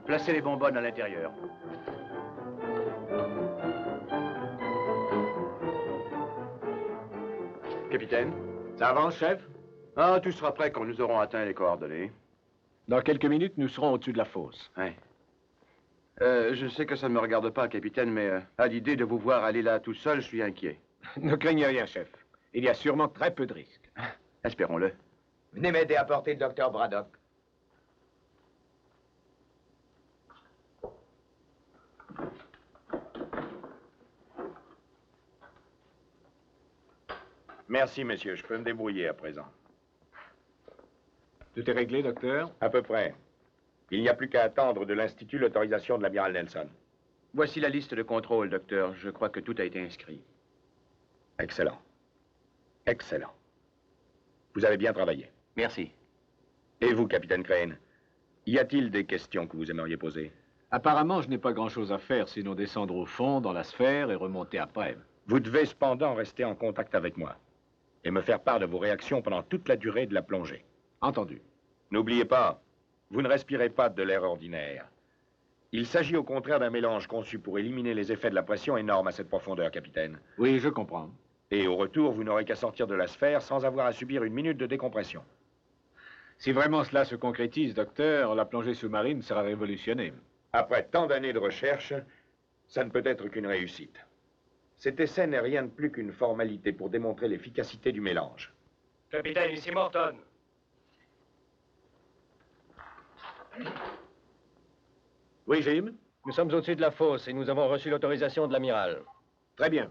Placez les bonbonnes à l'intérieur. Capitaine? Ça avance, chef? Ah, tout sera prêt quand nous aurons atteint les coordonnées. Dans quelques minutes, nous serons au-dessus de la fosse. Oui. Je sais que ça ne me regarde pas, capitaine, mais à l'idée de vous voir aller là tout seul, je suis inquiet. Ne craignez rien, chef. Il y a sûrement très peu de risques. Espérons-le. Venez m'aider à porter le docteur Braddock. Merci, messieurs. Je peux me débrouiller à présent. Tout est réglé, docteur? À peu près. Il n'y a plus qu'à attendre de l'Institut l'autorisation de l'amiral Nelson. Voici la liste de contrôle, docteur. Je crois que tout a été inscrit. Excellent. Excellent. Vous avez bien travaillé. Merci. Et vous, capitaine Crane, y a-t-il des questions que vous aimeriez poser? Apparemment, je n'ai pas grand-chose à faire, sinon descendre au fond, dans la sphère, et remonter après. Vous devez cependant rester en contact avec moi et me faire part de vos réactions pendant toute la durée de la plongée. Entendu. N'oubliez pas, vous ne respirez pas de l'air ordinaire. Il s'agit au contraire d'un mélange conçu pour éliminer les effets de la pression énorme à cette profondeur, capitaine. Oui, je comprends. Et au retour, vous n'aurez qu'à sortir de la sphère sans avoir à subir une minute de décompression. Si vraiment cela se concrétise, docteur, la plongée sous-marine sera révolutionnée. Après tant d'années de recherche, ça ne peut être qu'une réussite. Cet essai n'est rien de plus qu'une formalité pour démontrer l'efficacité du mélange. Capitaine, ici Morton. Oui, Jim? Nous sommes au-dessus de la fosse et nous avons reçu l'autorisation de l'amiral. Très bien.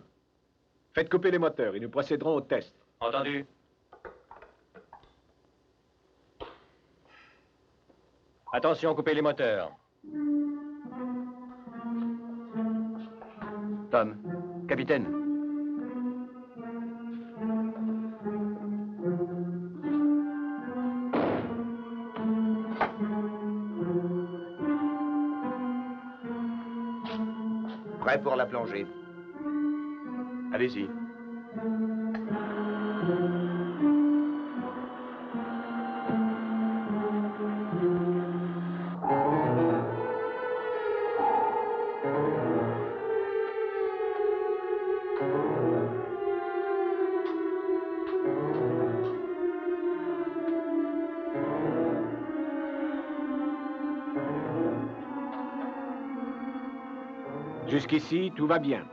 Faites couper les moteurs et nous procéderons au test. Entendu. Attention, coupez les moteurs. Tom, capitaine. Prêt pour la plongée. Allez-y. Jusqu'ici, tout va bien.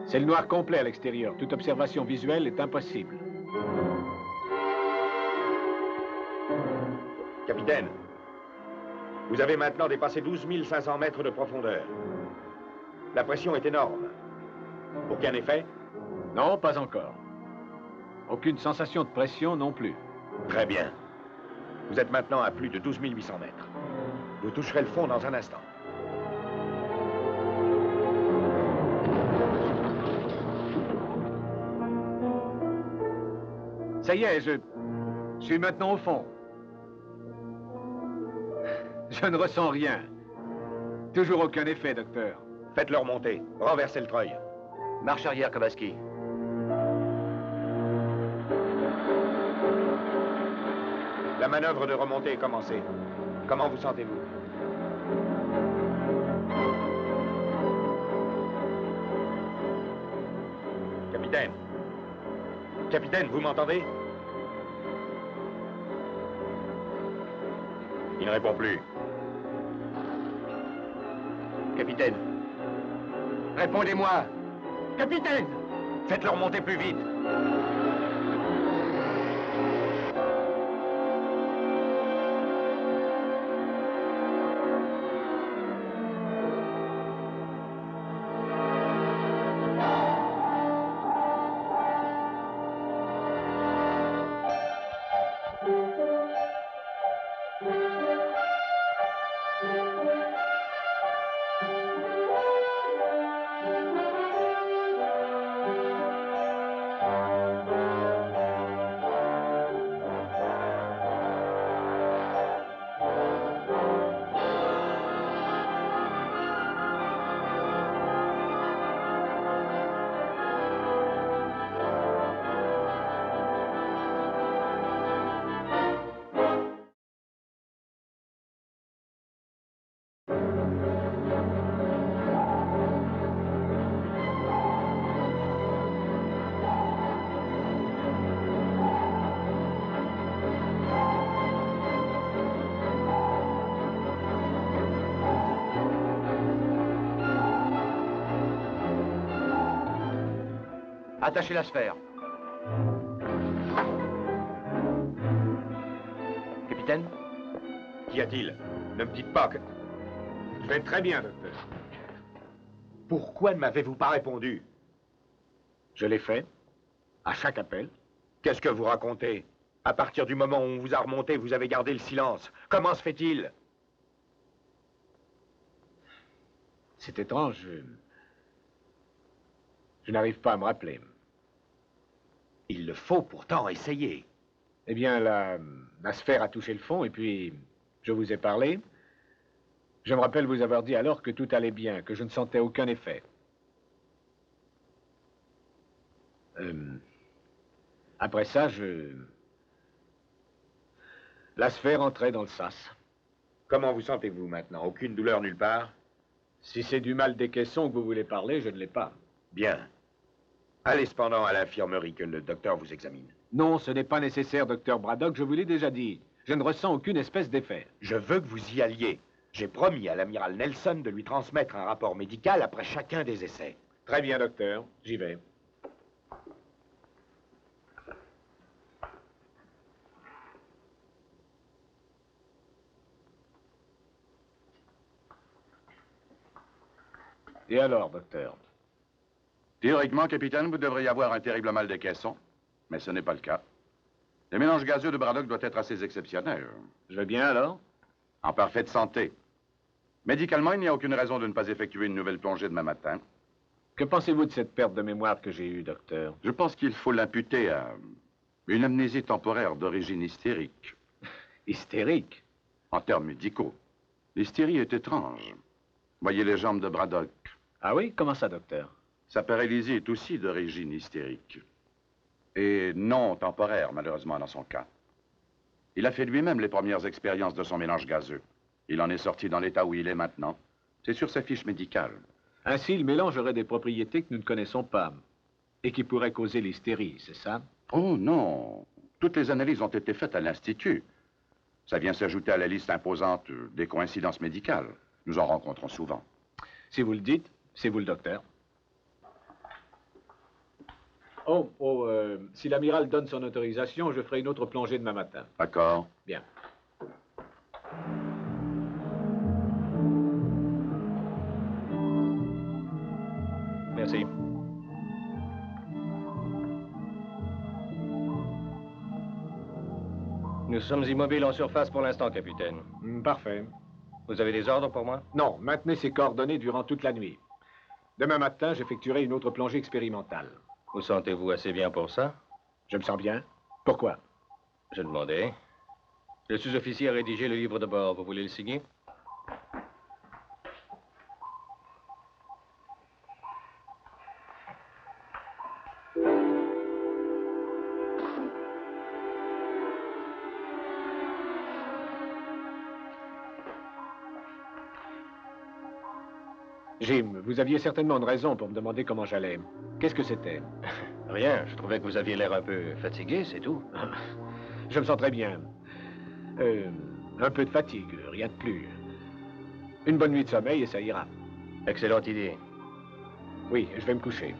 C'est le noir complet à l'extérieur. Toute observation visuelle est impossible. Capitaine, vous avez maintenant dépassé 12 500 mètres de profondeur. La pression est énorme. Aucun effet? Non, pas encore. Aucune sensation de pression non plus. Très bien. Vous êtes maintenant à plus de 12 800 mètres. Vous toucherez le fond dans un instant. Ça y est, je suis maintenant au fond. Je ne ressens rien. Toujours aucun effet, docteur. Faites-le remonter. Renversez le treuil. Marche arrière, Kobaski. La manœuvre de remontée est commencée. Comment vous sentez-vous? Capitaine. Capitaine, vous m'entendez? Il ne répond plus. Capitaine. Répondez-moi. Capitaine! Faites-le remonter plus vite. Attachez la sphère. Capitaine? Qu'y a-t-il? Ne me dites pas que... Je vais très bien, docteur. Pourquoi ne m'avez-vous pas répondu? Je l'ai fait, à chaque appel. Qu'est-ce que vous racontez? À partir du moment où on vous a remonté, vous avez gardé le silence. Comment se fait-il? C'est étrange, je n'arrive pas à me rappeler. Il le faut pourtant essayer. Eh bien, la sphère a touché le fond, et puis je vous ai parlé. Je me rappelle vous avoir dit alors que tout allait bien, que je ne sentais aucun effet. Après ça, la sphère entrait dans le sas. Comment vous sentez-vous maintenant? Aucune douleur nulle part? Si c'est du mal des caissons que vous voulez parler, je ne l'ai pas. Bien. Allez cependant à l'infirmerie que le docteur vous examine. Non, ce n'est pas nécessaire, docteur Braddock, je vous l'ai déjà dit. Je ne ressens aucune espèce d'effet. Je veux que vous y alliez. J'ai promis à l'amiral Nelson de lui transmettre un rapport médical après chacun des essais. Très bien, docteur, j'y vais. Et alors, docteur? Théoriquement, capitaine, vous devriez avoir un terrible mal des caissons, mais ce n'est pas le cas. Le mélange gazeux de Braddock doit être assez exceptionnel. Je vais bien alors? En parfaite santé. Médicalement, il n'y a aucune raison de ne pas effectuer une nouvelle plongée demain matin. Que pensez-vous de cette perte de mémoire que j'ai eue, docteur? Je pense qu'il faut l'imputer à une amnésie temporaire d'origine hystérique. Hystérique? En termes médicaux, l'hystérie est étrange. Voyez les jambes de Braddock. Ah oui? Comment ça, docteur? Sa paralysie est aussi d'origine hystérique. Et non temporaire, malheureusement, dans son cas. Il a fait lui-même les premières expériences de son mélange gazeux. Il en est sorti dans l'état où il est maintenant. C'est sur sa fiche médicale. Ainsi, le mélange aurait des propriétés que nous ne connaissons pas et qui pourraient causer l'hystérie, c'est ça? Oh non. Toutes les analyses ont été faites à l'Institut. Ça vient s'ajouter à la liste imposante des coïncidences médicales. Nous en rencontrons souvent. Si vous le dites, c'est vous le docteur. Si l'amiral donne son autorisation, je ferai une autre plongée demain matin. D'accord. Bien. Merci. Nous sommes immobiles en surface pour l'instant, capitaine. Parfait. Vous avez des ordres pour moi? Non, maintenez ces coordonnées durant toute la nuit. Demain matin, j'effectuerai une autre plongée expérimentale. Vous sentez-vous assez bien pour ça? Je me sens bien. Pourquoi? Je demandais. Le sous-officier a rédigé le livre de bord. Vous voulez le signer? Jim, vous aviez certainement une raison pour me demander comment j'allais. Qu'est-ce que c'était? Rien. Je trouvais que vous aviez l'air un peu fatigué, c'est tout. Je me sens très bien. Un peu de fatigue, rien de plus. Une bonne nuit de sommeil et ça ira. Excellente idée. Oui, je vais me coucher.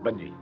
Bonne nuit.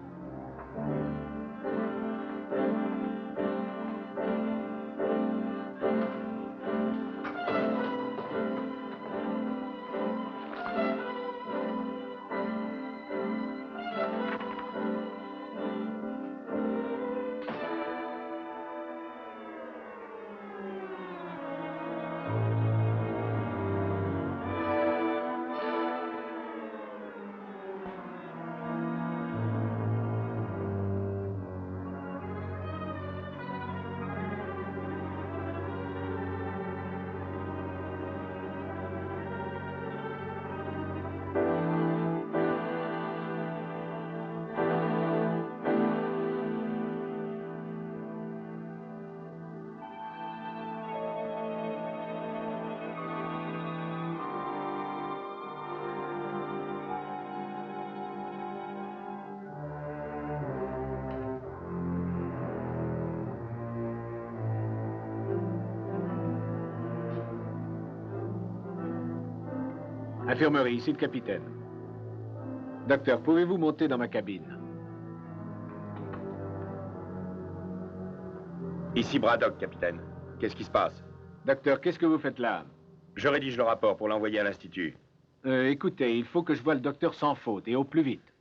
Infirmerie, ici le capitaine. Docteur, pouvez-vous monter dans ma cabine? Ici Braddock, capitaine. Qu'est-ce qui se passe? Docteur, qu'est-ce que vous faites là? Je rédige le rapport pour l'envoyer à l'Institut. Écoutez, il faut que je voie le docteur sans faute, et au plus vite.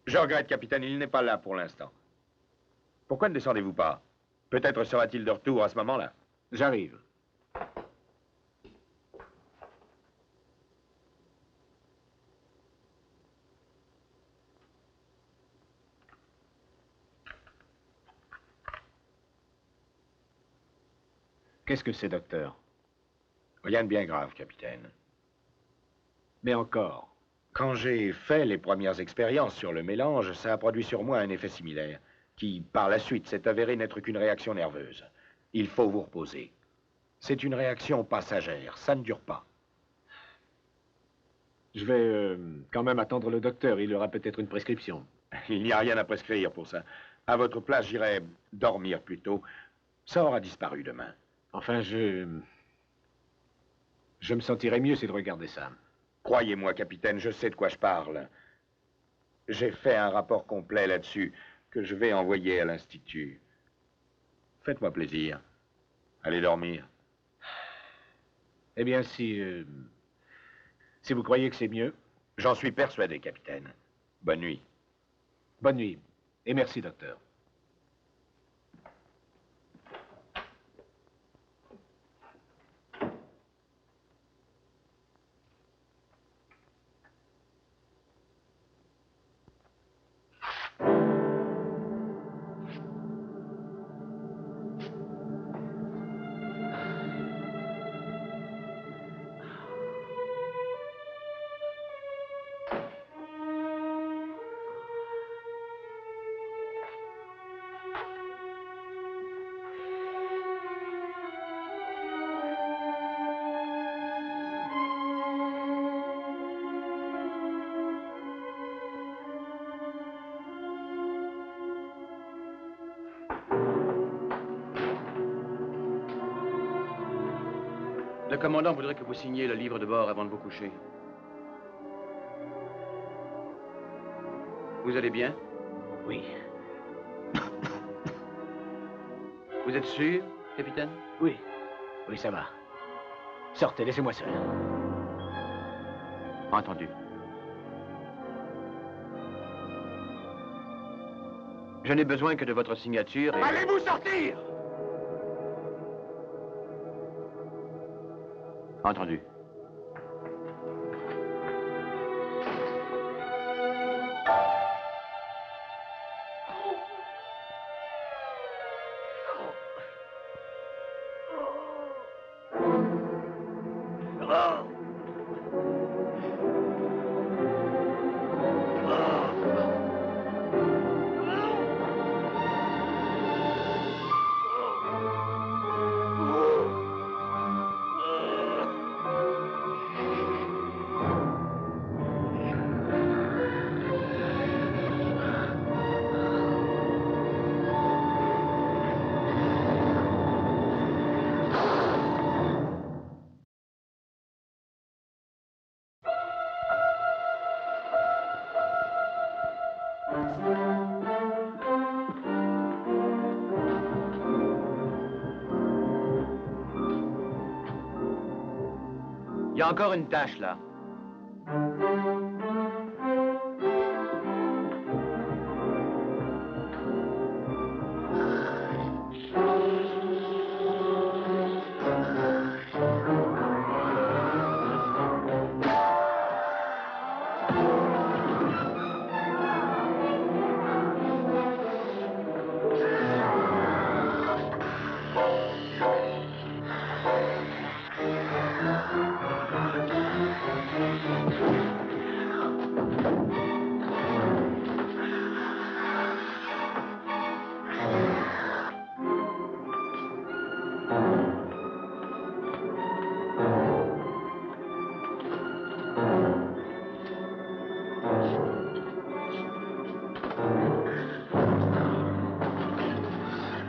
Je regrette, capitaine, il n'est pas là pour l'instant. Pourquoi ne descendez-vous pas? Peut-être sera-t-il de retour à ce moment-là. J'arrive. Qu'est-ce que c'est, docteur? Rien de bien grave, capitaine. Mais encore. Quand j'ai fait les premières expériences sur le mélange, ça a produit sur moi un effet similaire, qui, par la suite, s'est avéré n'être qu'une réaction nerveuse. Il faut vous reposer. C'est une réaction passagère, ça ne dure pas. Je vais quand même attendre le docteur, il aura peut-être une prescription. Il n'y a rien à prescrire pour ça. À votre place, j'irai dormir plutôt. Ça aura disparu demain. Enfin, je me sentirais mieux si de regarder ça. Croyez-moi, capitaine, je sais de quoi je parle. J'ai fait un rapport complet là-dessus que je vais envoyer à l'Institut. Faites-moi plaisir. Allez dormir. Eh bien, si vous croyez que c'est mieux, J'en suis persuadé, capitaine. Bonne nuit. bonne nuit. Et merci, docteur. Le commandant voudrait que vous signiez le livre de bord avant de vous coucher. Vous allez bien? Oui. Vous êtes sûr, capitaine? Oui. Oui, ça va. Sortez, laissez-moi seul. Entendu. Je n'ai besoin que de votre signature et... Allez-vous sortir? Entendu. Il y a encore une tâche, là.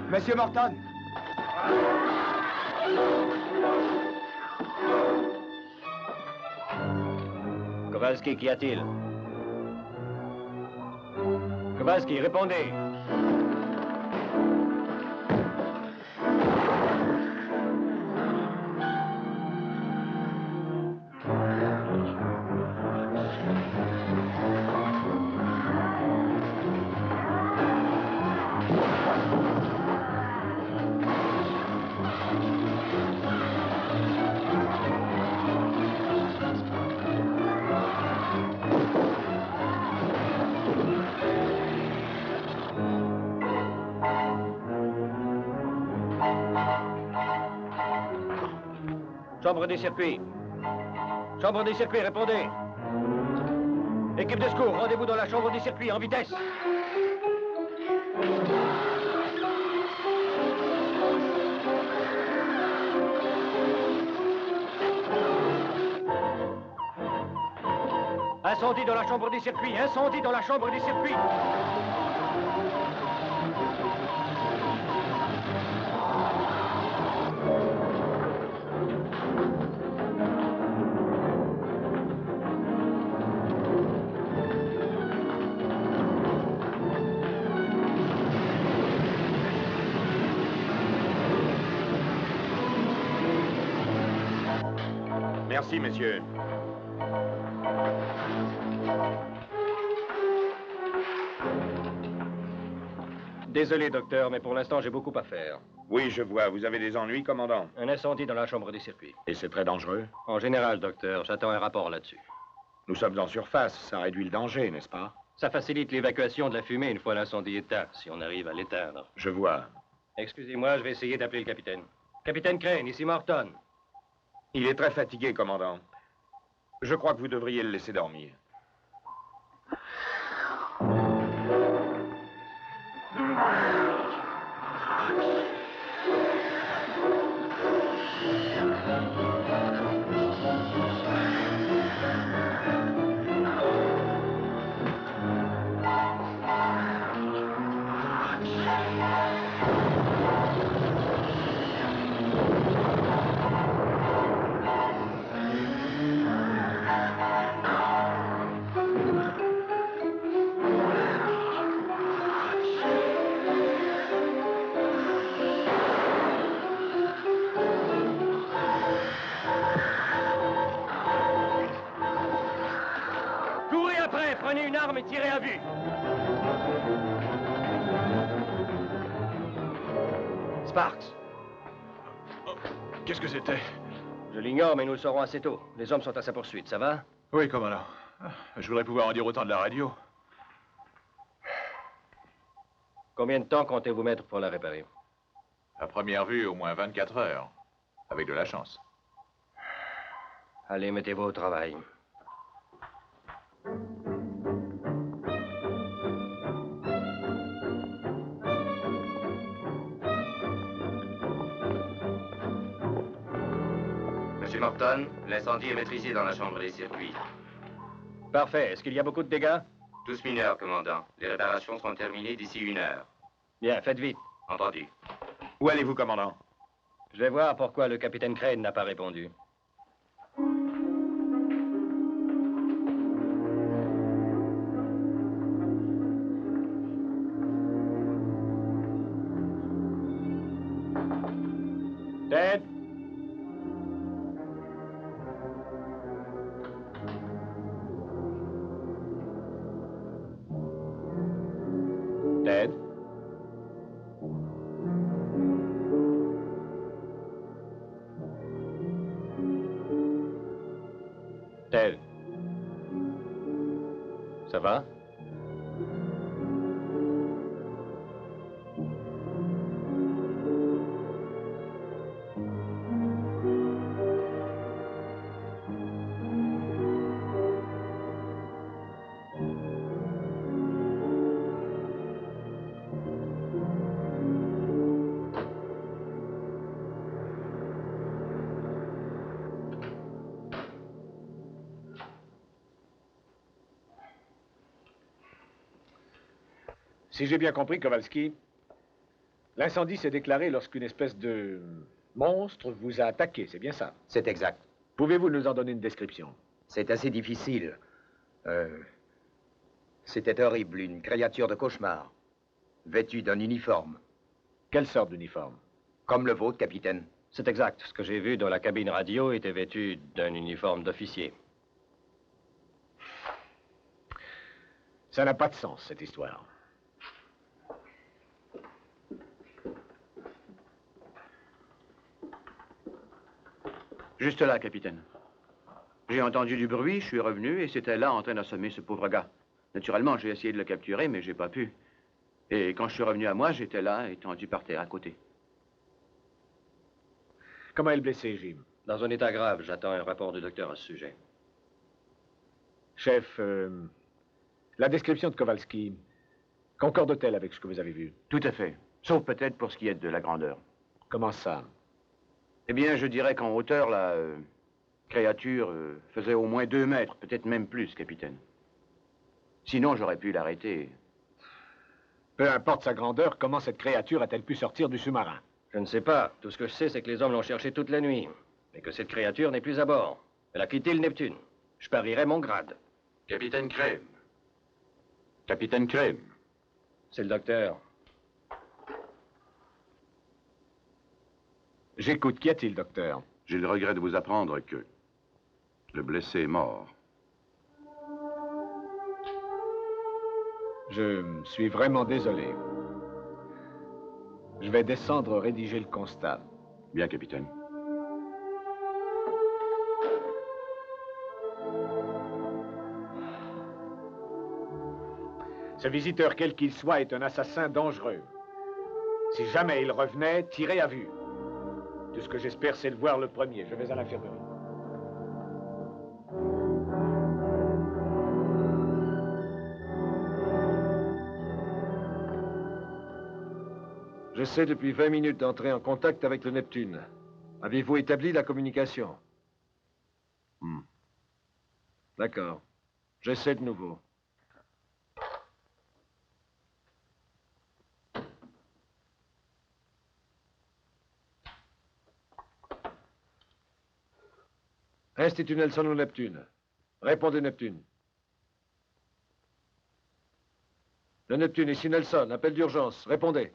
Monsieur Morton! Kowalski, qu'y a-t-il? Kowalski, répondez. Chambre des circuits. Chambre des circuits, répondez. Équipe de secours, rendez-vous dans la chambre des circuits, en vitesse. Incendie dans la chambre des circuits, incendie dans la chambre des circuits. Merci, messieurs. Désolé, docteur, mais pour l'instant, j'ai beaucoup à faire. Oui, je vois. Vous avez des ennuis, commandant? Un incendie dans la chambre des circuits. Et c'est très dangereux? En général, docteur, j'attends un rapport là-dessus. Nous sommes en surface. Ça réduit le danger, n'est-ce pas? Ça facilite l'évacuation de la fumée une fois l'incendie éteint, si on arrive à l'éteindre. Je vois. Excusez-moi, je vais essayer d'appeler le capitaine. Capitaine Crane, ici Morton. Il est très fatigué, commandant. Je crois que vous devriez le laisser dormir. Prenez une arme et tirez à vue. Sparks. Qu'est-ce que c'était? Je l'ignore, mais nous le saurons assez tôt. Les hommes sont à sa poursuite, ça va? Oui, commandant. Je voudrais pouvoir en dire autant de la radio. Combien de temps comptez-vous mettre pour la réparer? À première vue, au moins 24 heures. Avec de la chance. Allez, mettez-vous au travail. Monsieur Morton, l'incendie est maîtrisé dans la chambre des circuits. Parfait. Est-ce qu'il y a beaucoup de dégâts? Tous mineurs, commandant. Les réparations seront terminées d'ici 1 heure. Bien, faites vite. Entendu. Où allez-vous, commandant? Je vais voir pourquoi le capitaine Crane n'a pas répondu. Ted? Ted? Ted? Ça va? Si j'ai bien compris, Kowalski, l'incendie s'est déclaré lorsqu'une espèce de monstre vous a attaqué, c'est bien ça? C'est exact. Pouvez-vous nous en donner une description? C'est assez difficile. C'était horrible, une créature de cauchemar, vêtue d'un uniforme. Quelle sorte d'uniforme? Comme le vôtre, capitaine. C'est exact. Ce que j'ai vu dans la cabine radio était vêtu d'un uniforme d'officier. Ça n'a pas de sens, cette histoire. Juste là, capitaine. J'ai entendu du bruit, je suis revenu et c'était là en train d'assommer ce pauvre gars. Naturellement, j'ai essayé de le capturer, mais j'ai pas pu. Et quand je suis revenu à moi, j'étais là, étendu par terre à côté. Comment est le blessé, Jim? Dans un état grave, j'attends un rapport du docteur à ce sujet. Chef, la description de Kowalski concorde-t-elle avec ce que vous avez vu? Tout à fait. Sauf peut-être pour ce qui est de la grandeur. Comment ça? Eh bien, je dirais qu'en hauteur, la créature faisait au moins 2 mètres, peut-être même plus, capitaine. Sinon, j'aurais pu l'arrêter. Peu importe sa grandeur, comment cette créature a-t-elle pu sortir du sous-marin? Je ne sais pas. Tout ce que je sais, c'est que les hommes l'ont cherché toute la nuit. Et que cette créature n'est plus à bord. Elle a quitté le Neptune. Je parierais mon grade. Capitaine Crème. Capitaine Crème. C'est le docteur. J'écoute. Qu'y a-t-il, docteur? J'ai le regret de vous apprendre que le blessé est mort. Je suis vraiment désolé. Je vais descendre rédiger le constat. Bien, capitaine. Ce visiteur, quel qu'il soit, est un assassin dangereux. Si jamais il revenait, tirez à vue. Tout ce que j'espère, c'est le voir le premier. Je vais à l'infirmerie. J'essaie depuis 20 minutes d'entrer en contact avec le Neptune. Avez-vous établi la communication? D'accord. J'essaie de nouveau. Institut Nelson au Neptune. Répondez, Neptune. Le Neptune, ici Nelson. Appel d'urgence. Répondez.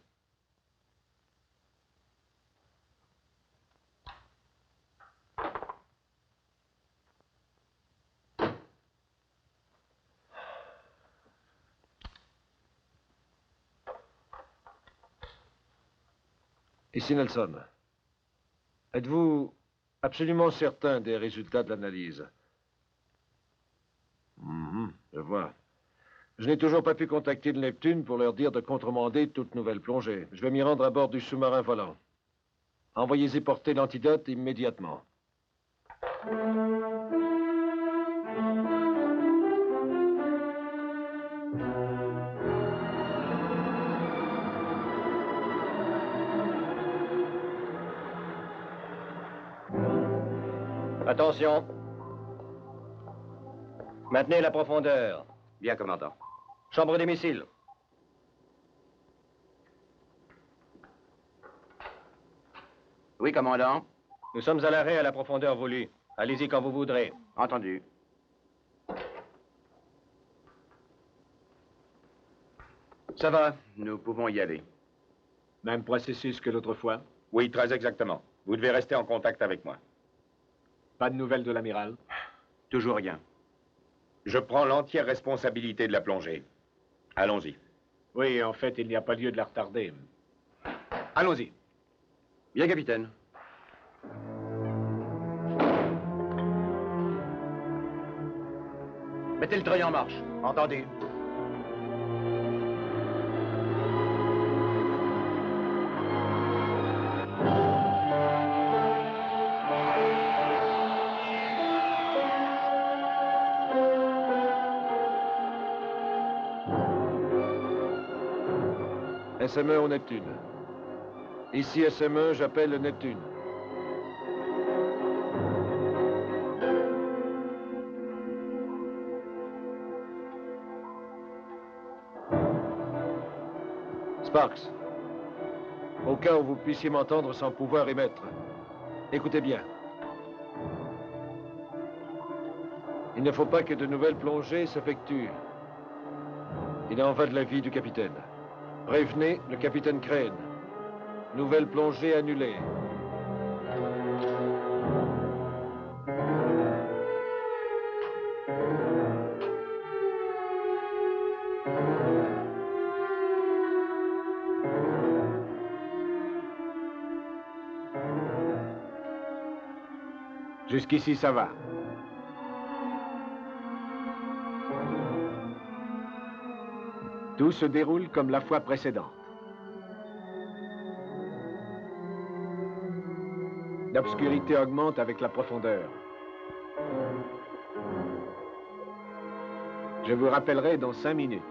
Ici Nelson. Êtes-vous absolument certain des résultats de l'analyse? Je vois. Je n'ai toujours pas pu contacter le Neptune pour leur dire de contremander toute nouvelle plongée. Je vais m'y rendre à bord du sous-marin volant. Envoyez-y porter l'antidote immédiatement. Attention. Maintenez la profondeur. Bien, commandant. Chambre des missiles. Oui, commandant. Nous sommes à l'arrêt à la profondeur voulue. Allez-y quand vous voudrez. Entendu. Ça va, nous pouvons y aller. Même processus que l'autre fois? Oui, très exactement. Vous devez rester en contact avec moi. Pas de nouvelles de l'amiral? Toujours rien. Je prends l'entière responsabilité de la plongée. Allons-y. Oui, en fait, il n'y a pas lieu de la retarder. Allons-y. Bien, capitaine. Mettez le treuil en marche. Entendu. SME au Neptune. Ici SME, j'appelle le Neptune. Sparks, au cas où vous puissiez m'entendre sans pouvoir émettre, écoutez bien. Il ne faut pas que de nouvelles plongées s'effectuent. Il en va de la vie du capitaine. Prévenez le capitaine Crane. Nouvelle plongée annulée. Jusqu'ici, ça va. Tout se déroule comme la fois précédente. L'obscurité augmente avec la profondeur. Je vous rappellerai dans 5 minutes.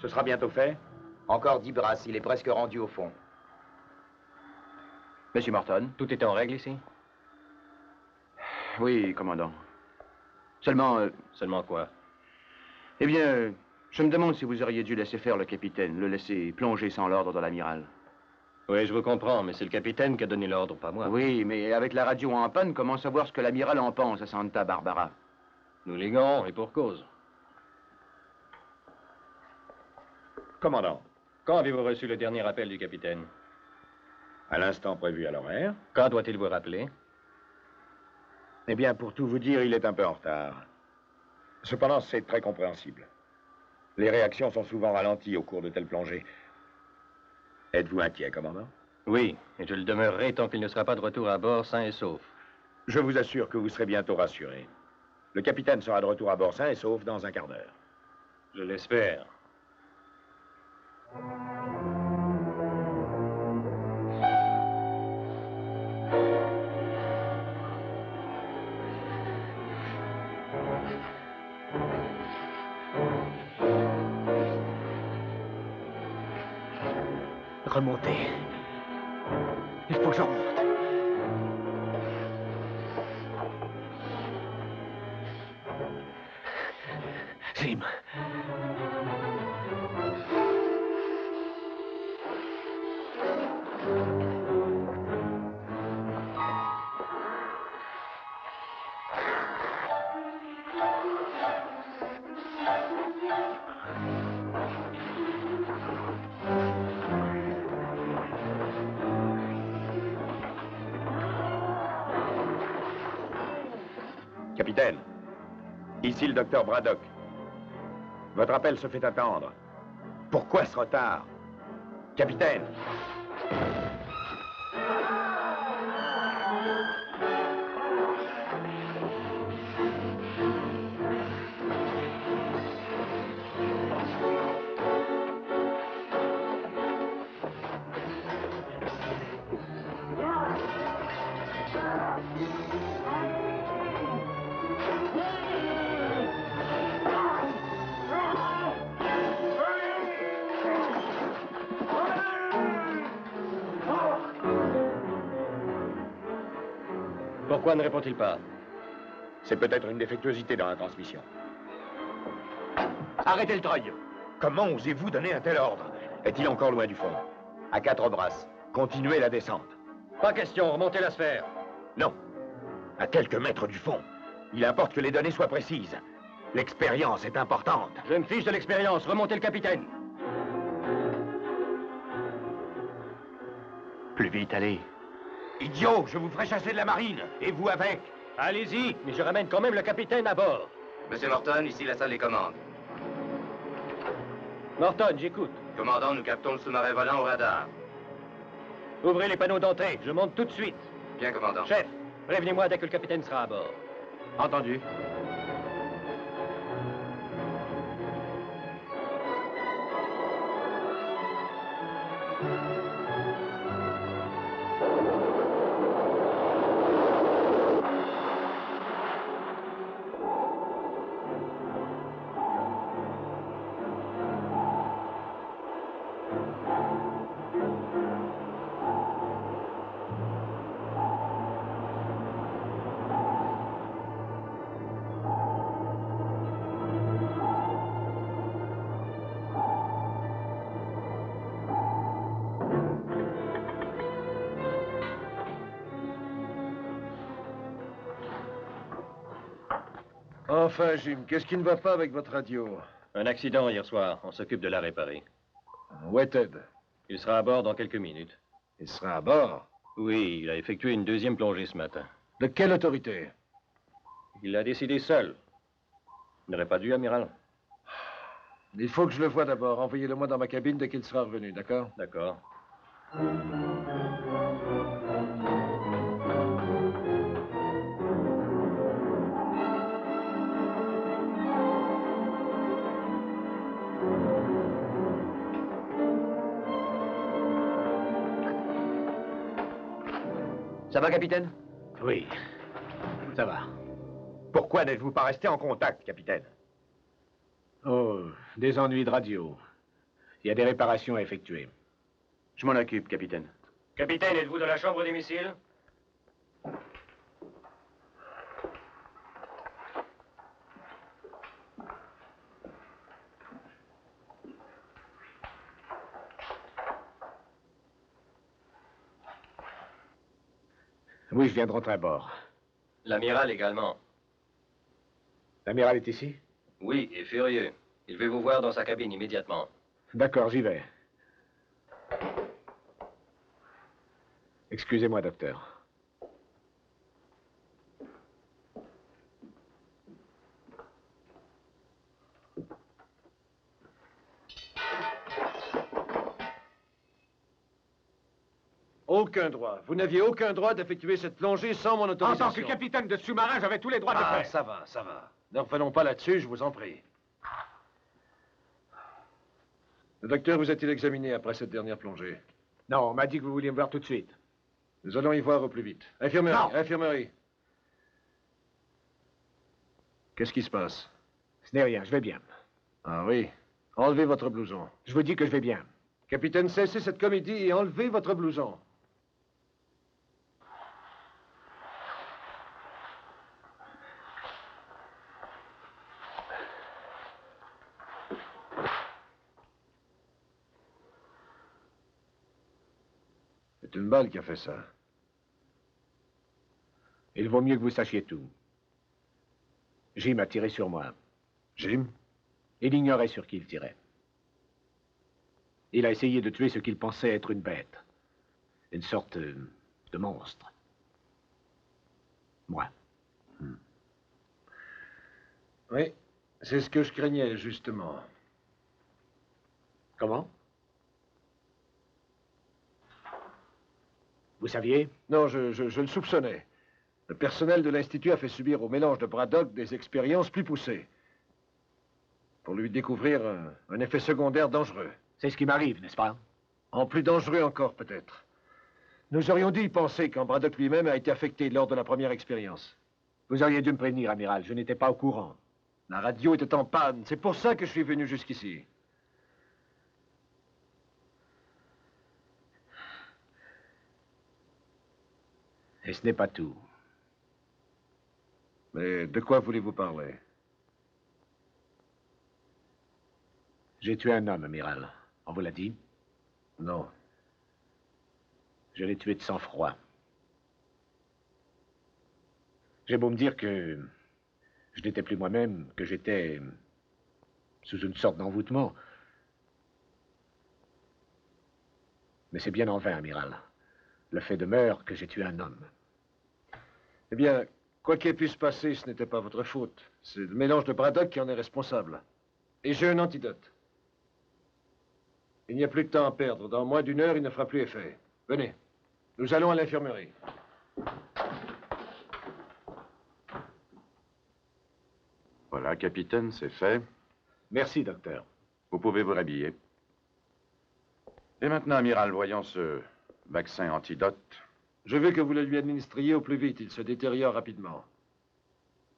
Ce sera bientôt fait. Encore 10 brasses, il est presque rendu au fond. Monsieur Morton? Tout est en règle ici? Oui, commandant. Seulement... Seulement quoi? Eh bien, je me demande si vous auriez dû laisser faire le capitaine, le laisser plonger sans l'ordre de l'amiral. Oui, je vous comprends, mais c'est le capitaine qui a donné l'ordre, pas moi. Oui, mais avec la radio en panne, comment savoir ce que l'amiral en pense à Santa Barbara? Nous l'ignorons, et pour cause. Commandant, Quand avez-vous reçu le dernier appel du capitaine? à l'instant prévu à l'horaire. Quand doit-il vous rappeler? Eh bien, pour tout vous dire, il est un peu en retard. Cependant, c'est très compréhensible. Les réactions sont souvent ralenties au cours de telles plongées. Êtes-vous inquiet, commandant? Oui, et je le demeurerai tant qu'il ne sera pas de retour à bord sain et sauf. Je vous assure que vous serez bientôt rassuré. Le capitaine sera de retour à bord sain et sauf dans un quart d'heure. Je l'espère. Remontez. Il faut que je remonte. Jim. Capitaine, ici le docteur Braddock. Votre appel se fait attendre. Pourquoi ce retard? Capitaine! Pourquoi ne répond-il pas? C'est peut-être une défectuosité dans la transmission. Arrêtez le treuil! Comment osez-vous donner un tel ordre? Est-il encore loin du fond? À 4 brasses. Continuez la descente. Pas question, remontez la sphère. Non. À quelques mètres du fond. Il importe que les données soient précises. L'expérience est importante. Je me fiche de l'expérience. Remontez le capitaine. Plus vite, allez. Idiot, je vous ferai chasser de la marine. Et vous avec. Allez-y, mais je ramène quand même le capitaine à bord. Monsieur Morton, ici la salle des commandes. Morton, j'écoute. Commandant, nous captons le sous-marin volant au radar. Ouvrez les panneaux d'entrée. Je monte tout de suite. Bien, commandant. Chef, prévenez-moi dès que le capitaine sera à bord. Entendu. Enfin, Jim, qu'est-ce qui ne va pas avec votre radio? Un accident hier soir. On s'occupe de la réparer. Où est Ted? Il sera à bord dans quelques minutes. Il sera à bord. Oui, il a effectué une deuxième plongée ce matin. De quelle autorité? Il l'a décidé seul. Il n'aurait pas dû, amiral. Il faut que je le voie d'abord. Envoyez-le-moi dans ma cabine dès qu'il sera revenu, d'accord? D'accord. Ça va, capitaine? Oui, ça va. Pourquoi n'êtes-vous pas resté en contact, capitaine? Oh, des ennuis de radio. Il y a des réparations à effectuer. Je m'en occupe, capitaine. Capitaine, êtes-vous dans la chambre des missiles? Oui, je viens de rentrer à bord. L'amiral également. L'amiral est ici? Oui, et furieux. Il veut vous voir dans sa cabine immédiatement. D'accord, j'y vais. Excusez-moi, docteur. Aucun droit. Vous n'aviez aucun droit d'effectuer cette plongée sans mon En autorisation. tant que capitaine de sous-marin, j'avais tous les droits de le Ah, faire. ça va, ça va. Ne revenons pas là-dessus, je vous en prie. Le docteur vous a-t-il examiné après cette dernière plongée? Non, on m'a dit que vous vouliez me voir tout de suite. Nous allons y voir au plus vite. Infirmerie, Non. infirmerie. Qu'est-ce qui se passe? Ce n'est rien, je vais bien. Ah oui. Enlevez votre blouson. Je vous dis que je vais bien. Capitaine, cessez cette comédie et enlevez votre blouson. C'est une balle qui a fait ça. Il vaut mieux que vous sachiez tout. Jim a tiré sur moi. Jim? Il ignorait sur qui il tirait. Il a essayé de tuer ce qu'il pensait être une bête. Une sorte de monstre. Moi. Oui, c'est ce que je craignais, justement. Comment? Vous saviez? Non, je le soupçonnais. Le personnel de l'Institut a fait subir au mélange de Braddock des expériences plus poussées. Pour lui découvrir un effet secondaire dangereux. C'est ce qui m'arrive, n'est-ce pas? En plus dangereux encore, peut-être. Nous aurions dû y penser quand Braddock lui-même a été affecté lors de la première expérience. Vous auriez dû me prévenir, amiral. Je n'étais pas au courant. La radio était en panne. C'est pour ça que je suis venu jusqu'ici. Et ce n'est pas tout. Mais de quoi voulez-vous parler? J'ai tué un homme, amiral. On vous l'a dit? Non. Je l'ai tué de sang-froid. J'ai beau me dire que je n'étais plus moi-même, que j'étais sous une sorte d'envoûtement. Mais c'est bien en vain, amiral. Le fait demeure que j'ai tué un homme. Eh bien, quoi qu'il ait pu se passer, ce n'était pas votre faute. C'est le mélange de Braddock qui en est responsable. Et j'ai un antidote. Il n'y a plus de temps à perdre. Dans moins d'une heure, il ne fera plus effet. Venez. Nous allons à l'infirmerie. Voilà, capitaine, c'est fait. Merci, docteur. Vous pouvez vous rhabiller. Et maintenant, amiral, voyons ce vaccin antidote. Je veux que vous le lui administriez au plus vite. Il se détériore rapidement.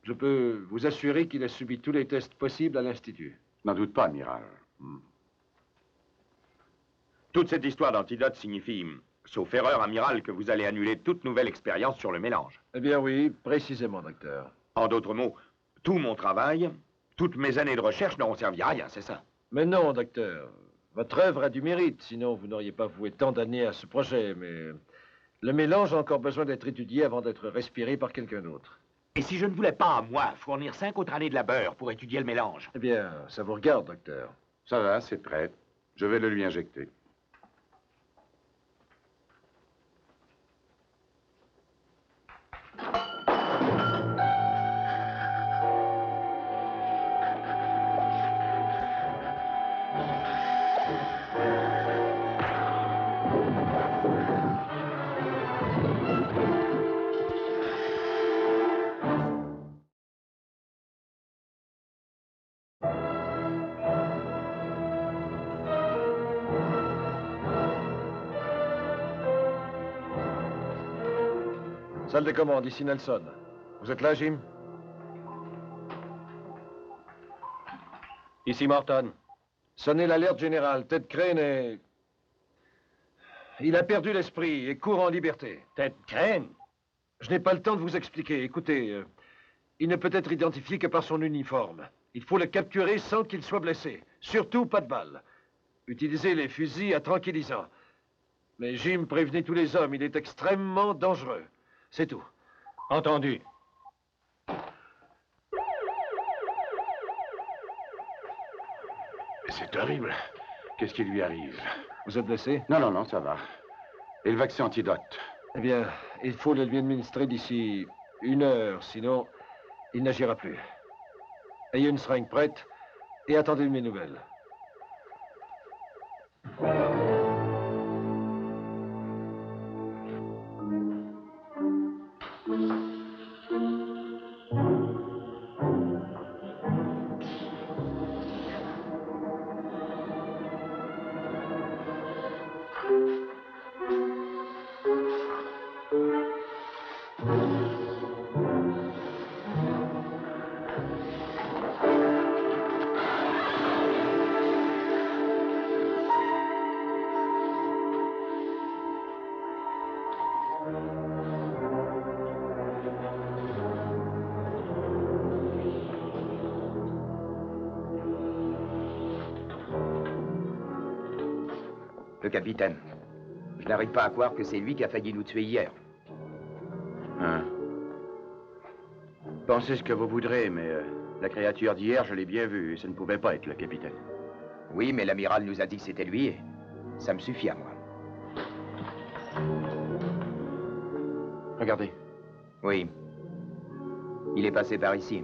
Je peux vous assurer qu'il a subi tous les tests possibles à l'Institut. Je n'en doute pas, amiral. Toute cette histoire d'antidote signifie, sauf erreur, amiral, que vous allez annuler toute nouvelle expérience sur le mélange. Eh bien oui, précisément, docteur. En d'autres mots, tout mon travail, toutes mes années de recherche n'auront servi à rien, c'est ça? Mais non, docteur. Votre œuvre a du mérite, sinon vous n'auriez pas voué tant d'années à ce projet, mais le mélange a encore besoin d'être étudié avant d'être respiré par quelqu'un d'autre. Et si je ne voulais pas, moi, fournir 5 autres années de labeur pour étudier le mélange? Eh bien, ça vous regarde, docteur. Ça va, c'est prêt. Je vais le lui injecter. Salle de commande, ici Nelson. Vous êtes là, Jim? Ici Morton. Sonnez l'alerte générale. Ted Crane est... Il a perdu l'esprit et court en liberté. Ted Crane? Je n'ai pas le temps de vous expliquer. Écoutez, il ne peut être identifié que par son uniforme. Il faut le capturer sans qu'il soit blessé. Surtout pas de balles. Utilisez les fusils à tranquillisant. Mais Jim, prévenez tous les hommes. Il est extrêmement dangereux. C'est tout. Entendu. C'est horrible. Qu'est-ce qui lui arrive? Vous êtes blessé? Non, non, non, ça va. Et le vaccin antidote? Eh bien, il faut le lui administrer d'ici 1 heure, sinon il n'agira plus. Ayez une seringue prête et attendez mes nouvelles. Le capitaine. Je n'arrive pas à croire que c'est lui qui a failli nous tuer hier. Hein? Pensez ce que vous voudrez, mais la créature d'hier, je l'ai bien vue, et ça ne pouvait pas être le capitaine. Oui, mais l'amiral nous a dit que c'était lui, et ça me suffit à moi. Regardez. Oui. Il est passé par ici.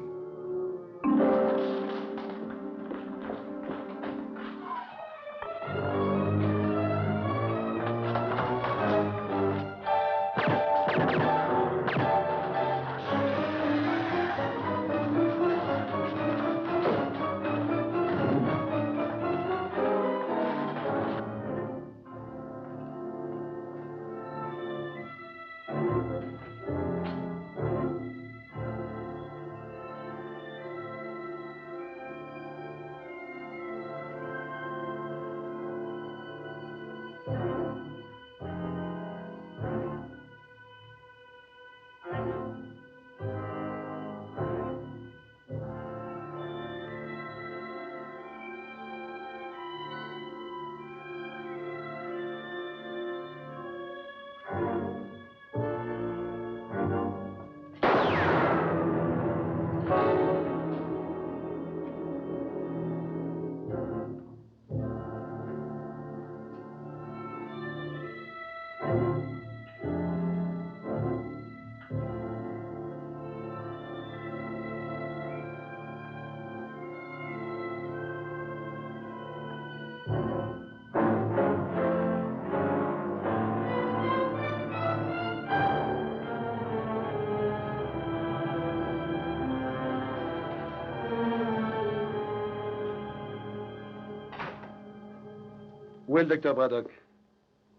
Où est le docteur Braddock?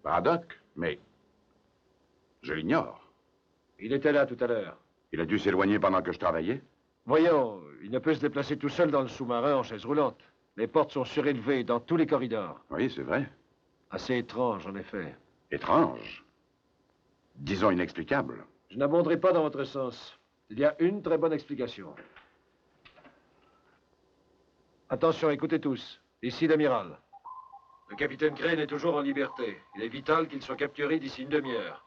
Braddock? Mais... je l'ignore. Il était là tout à l'heure. Il a dû s'éloigner pendant que je travaillais. Voyons, il ne peut se déplacer tout seul dans le sous-marin en chaise roulante. Les portes sont surélevées dans tous les corridors. Oui, c'est vrai. Assez étrange, en effet. Étrange. Disons inexplicable. Je n'abonderai pas dans votre sens. Il y a une très bonne explication. Attention, écoutez tous. Ici l'amiral. Le capitaine Crane est toujours en liberté. Il est vital qu'il soit capturé d'ici une demi-heure.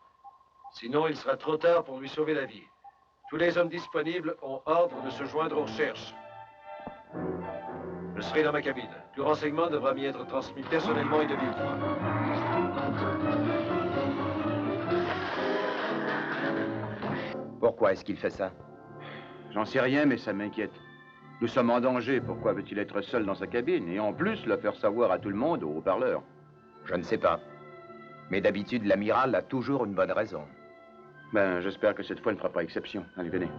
Sinon, il sera trop tard pour lui sauver la vie. Tous les hommes disponibles ont ordre de se joindre aux recherches. Je serai dans ma cabine. Tout renseignement devra m'y être transmis personnellement et de vive voix. Pourquoi est-ce qu'il fait ça? J'en sais rien, mais ça m'inquiète. Nous sommes en danger. Pourquoi veut-il être seul dans sa cabine? Et en plus, le faire savoir à tout le monde au haut-parleur. Je ne sais pas. Mais d'habitude, l'amiral a toujours une bonne raison. Ben, j'espère que cette fois ne fera pas exception. Allez, venez.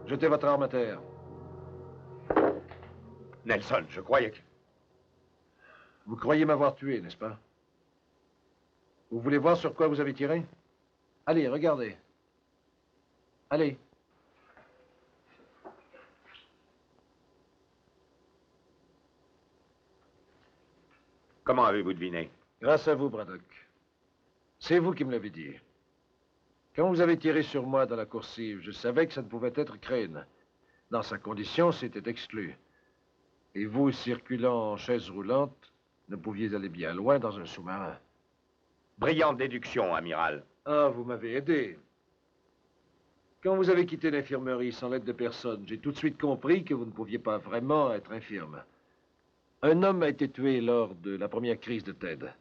Jetez votre arme à terre. Nelson, je croyais que... Vous croyez m'avoir tué, n'est-ce pas? Vous voulez voir sur quoi vous avez tiré? Allez, regardez. Allez. Comment avez-vous deviné? Grâce à vous, Braddock. C'est vous qui me l'avez dit. Quand vous avez tiré sur moi dans la coursive, je savais que ça ne pouvait être Crane. Dans sa condition, c'était exclu. Et vous, circulant en chaise roulante, ne pouviez aller bien loin dans un sous-marin. Brillante déduction, amiral. Ah, vous m'avez aidé. Quand vous avez quitté l'infirmerie sans l'aide de personne, j'ai tout de suite compris que vous ne pouviez pas vraiment être infirme. Un homme a été tué lors de la première crise de Ted.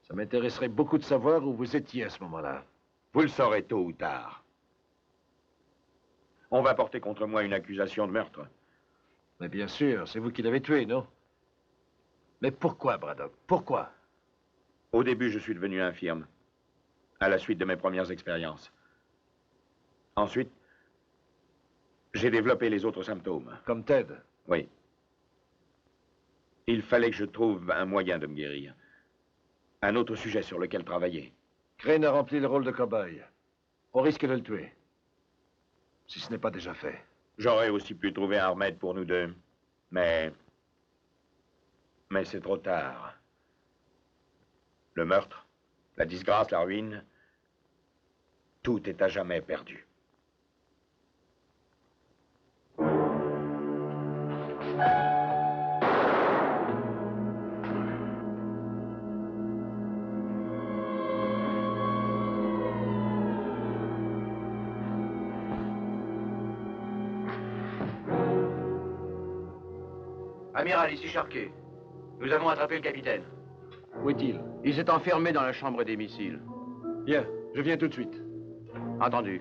Ça m'intéresserait beaucoup de savoir où vous étiez à ce moment-là. Vous le saurez tôt ou tard. On va porter contre moi une accusation de meurtre. Mais bien sûr, c'est vous qui l'avez tué, non? Mais pourquoi, Braddock? Pourquoi? Au début, je suis devenu infirme, à la suite de mes premières expériences. Ensuite, j'ai développé les autres symptômes. Comme Ted? Oui. Il fallait que je trouve un moyen de me guérir. Un autre sujet sur lequel travailler. Crane a rempli le rôle de cobaye. On risque de le tuer. Si ce n'est pas déjà fait. J'aurais aussi pu trouver un remède pour nous deux. Mais c'est trop tard. Le meurtre, la disgrâce, la ruine, tout est à jamais perdu. Amiral, ici Charquet. Nous avons attrapé le capitaine. Où est-il? Il s'est enfermé dans la chambre des missiles. Bien, je viens tout de suite. Entendu.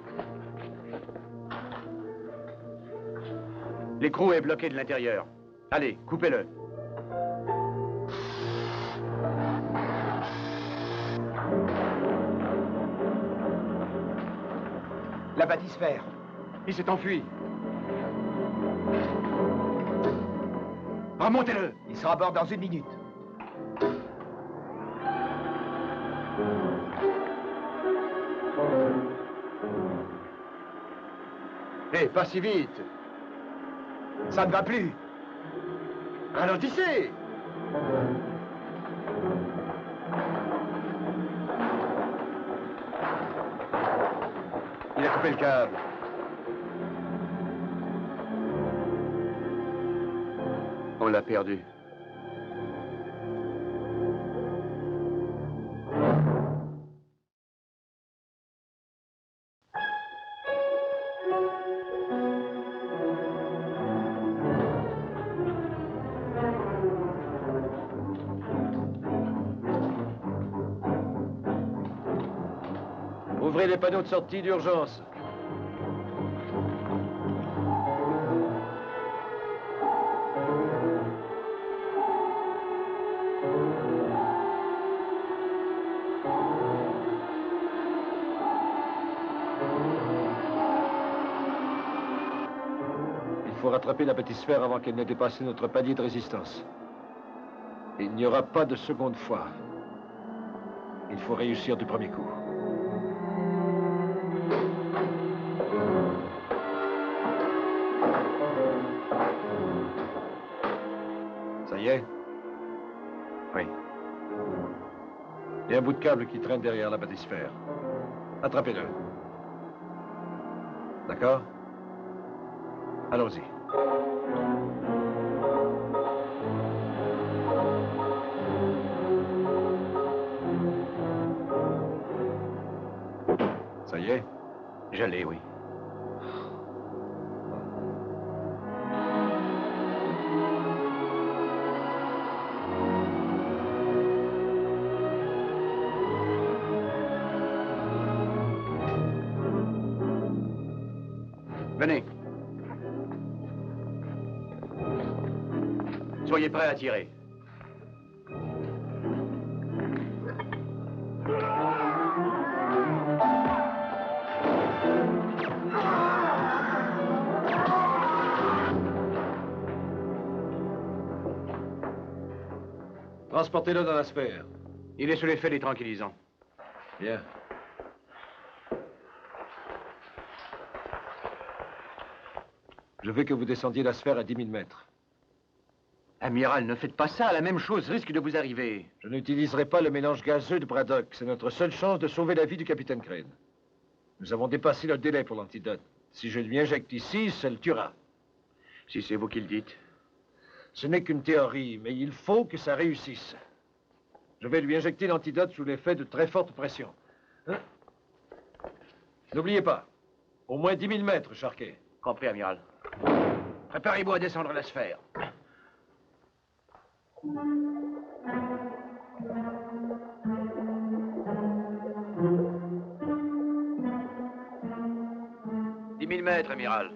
L'écrou est bloqué de l'intérieur. Allez, coupez-le. La bathysphère. Il s'est enfui. Remontez-le. Il sera à bord dans une minute. Hé, pas si vite. Ça ne va plus. Ralentissez. Il a coupé le câble. On l'a perdu. Ouvrez les panneaux de sortie d'urgence. faut rattraper la bâtisphère avant qu'elle n'ait dépassé notre palier de résistance. Il n'y aura pas de seconde fois. Il faut réussir du premier coup. Ça y est? Oui. Il y a un bout de câble qui traîne derrière la bâtisphère. Attrapez-le. D'accord? Allons-y. Ça y est? Je l'ai, oui. Venez. Soyez prêts à tirer. Transportez-le dans la sphère. Il est sous l'effet des tranquillisants. Bien. Je veux que vous descendiez la sphère à 10 000 mètres. Amiral, ne faites pas ça. La même chose risque de vous arriver. Je n'utiliserai pas le mélange gazeux de Braddock. C'est notre seule chance de sauver la vie du capitaine Crane. Nous avons dépassé le délai pour l'antidote. Si je lui injecte ici, ça le tuera. Si c'est vous qui le dites. Ce n'est qu'une théorie, mais il faut que ça réussisse. Je vais lui injecter l'antidote sous l'effet de très forte pression. Hein? N'oubliez pas, au moins 10 000 mètres, Charquet. Compris, amiral. Préparez-vous à descendre la sphère. « 10 000 mètres, amiral. »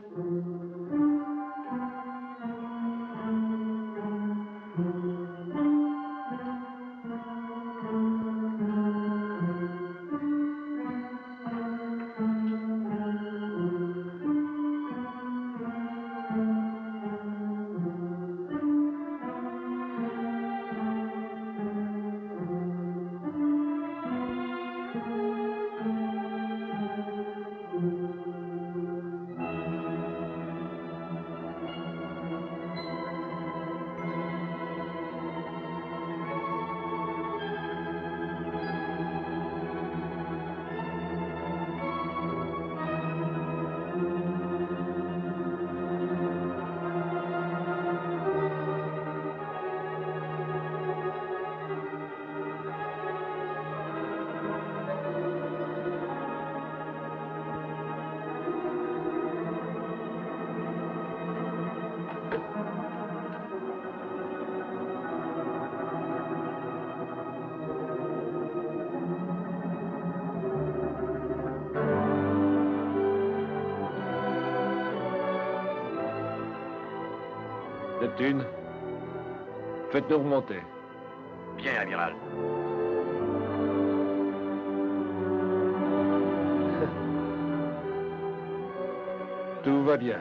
Neptune, faites-nous remonter. Bien, amiral. Tout va bien.